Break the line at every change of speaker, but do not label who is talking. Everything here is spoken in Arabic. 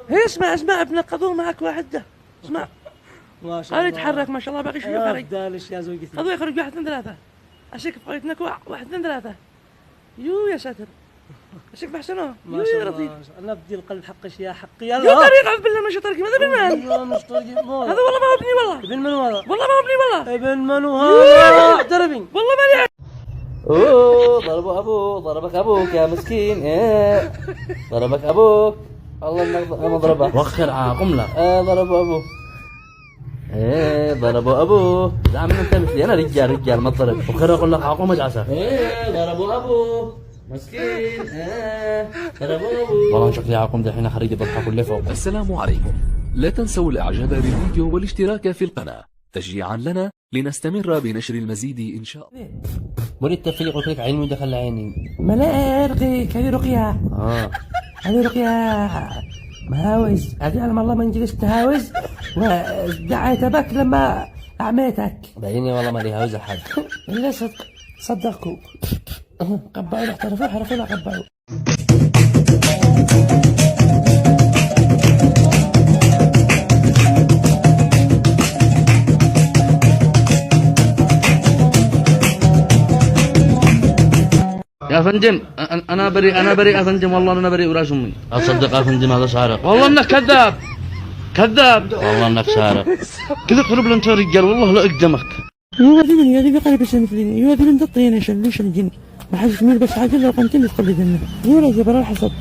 هي اسمع ابن القذور معك واحد ده. اسمع.
ما شاء الله.
يتحرك ما شاء الله باقي شوي خارج.
دالش يا زوجتي.
خذوا يخرج 1 2 3. اشك بقيت نكوع 1 2 3. يو يا ساتر. اشك بحسنه.
ما شاء الله. انا بدي القلب حقش يا حقي. يلا.
يا طريق عذ بالله مش طريقي هذا ابن من؟
والله مش طريقي.
هذا والله ما هو ابني والله.
ابن من هذا؟
والله ما هو ابني والله.
ابن من هذا؟ احترمي.
والله ماني.
اوه ضربوا ابوك، ضربك ابوك يا مسكين. ايه ضربك ابوك. الله انك انا ضربه. وخر عاقم لك. ضربوا ابوك. ايه ضربوا ابوه. زعم انت مثلي انا رجال ما ضرب. وخر اقول لك عاقم اجعسه. ايه ضربوا ابوه مسكين. ايه ضربوا ابوه. والله شكلي عاقم دحين خريج بضحك اللي فوق.
السلام عليكم. لا تنسوا الاعجاب بالفيديو والاشتراك في القناة تشجيعا لنا لنستمر بنشر المزيد ان شاء الله.
وليد التفريق قلت لك عيني ودخل عيني.
ما لا ارقيك هذه رقيه. هذه رقيه مهاوز. هذه علم الله ما نجلس تهاوز ودعيت بك لما اعميتك.
بعيني والله ما لي هاوز احد.
الا صدقوا قبعوا احترفوا حرفوا لا قبعوا.
يا فندم انا بريء يا فندم والله انا بريء وراس امي. اصدق يا فندم هذا سارق. والله انك كذاب والله انك سارق. كذا قرب انت يا رجال والله لا اقدمك.
هذه قريب السنة هذه بنت الطينة ليش الجن ما حدش يميل بس حاجة لو قمت تقلد النبي. يا رجل برا الحصد.